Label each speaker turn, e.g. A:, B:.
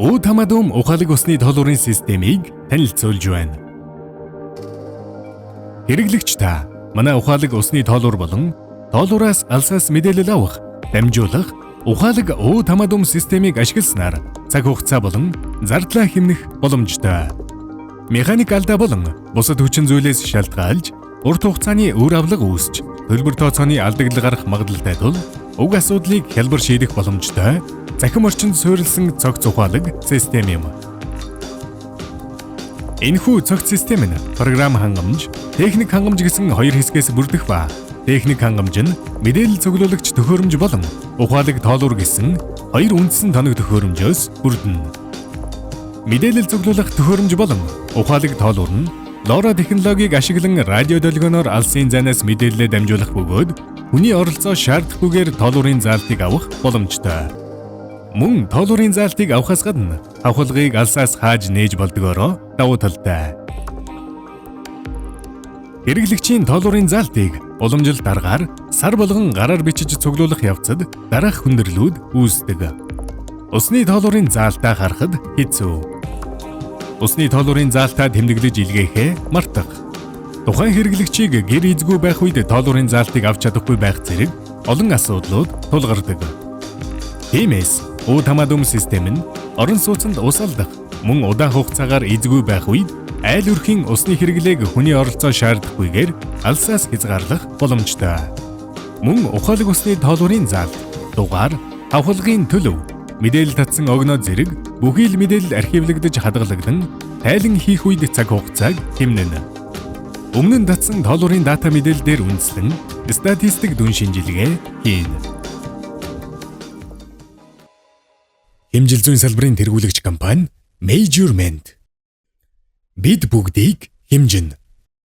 A: Үүд хамаадум ухаалаг усны тоолуурын системийг танилцуулж байна. Хэрэглэгч та манай ухаалаг усны тоолуур болон тоолуураас алсаас мэдээлэл авах, дамжуулах ухаалаг үүд хамаадум системийг ашигласнаар цаг хугацаа болон зардлаа хэмнэх боломжтой. Механик алдаа болон бусад хүчин зүйлээс шалтгаалж урт хугацааны үр авлага үүсч төлбөр тооцооны алдагдлал гарах магадлалтай тул уг асуудлыг хялбар шийдэх боломжтой захим орчинд суурилсан цогц ухаалаг систем юм. Энэхүү цогц систем нь програм хангамж, техник хангамж гэсэн хоёр хэсгээс бүрдэх ба техник хангамж нь мэдээлэл цуглуулагч төхөөрөмж болон ухаалаг тоолуур гэсэн хоёр үндсэн тоног төхөөрөмжөөс бүрдэнэ. Мэдээлэл цуглуулах төхөөрөмж болон ухаалаг тоолуур нь LoRa технологиг ашиглан радио долгионоор алсын зайнаас мэдээлэлээ дамжуулах бөгөөд хүний оролцоо шаардахгүйгээр тоолуурын заалтыг авах боломжтой. Мөн тоолуурын заалтыг авахаас гадна авахлагыг алсаас хааж нээж болдгоороо давуу талтай. Хэрэглэгчийн тоолуурын заалтыг уламжлалт аргаар сар болгон гараар бичиж цуглуулах явцад дараах хүндрэлүүд үүсдэг. Усны тоолуурын заалтаа харахад хэцүү. Усны тоолуурын заалтаа тэмдэглэж илгээхээ мартах. Тухайн хэрэглэгчийг гэр эзгүй байх үед тоолуурын заалтыг авч чадахгүй байх зэрэг олон асуудлууд тулгардаг. Тиймээс үүд хамаадум систем нь орон сууцнд ус алдах, мөн удаан хугацаагаар эзгүй байх үед айл өрхийн усны хэрэглээг хүний оролцоо шаардахгүйгээр алсаас хязгаарлах боломжтой. Мөн ухаалаг усны тоолуурын заалт, дугаар, авахлагын төлөв, мэдээлэл татсан огноо зэрэг бүхий л мэдээлэл архивлагдаж хадгалагдан тайлан хийх үед цаг хугацааг хэмнэнэ. Өмнө нь татсан тоолуурын дата мэдээлэл дээр үндэслэн статистик дүн шинжилгээ хийнэ. Хэмжил зүйн салбарын тэргүүлэгч компани Measurement. Бид бүгдийг хэмжинэ.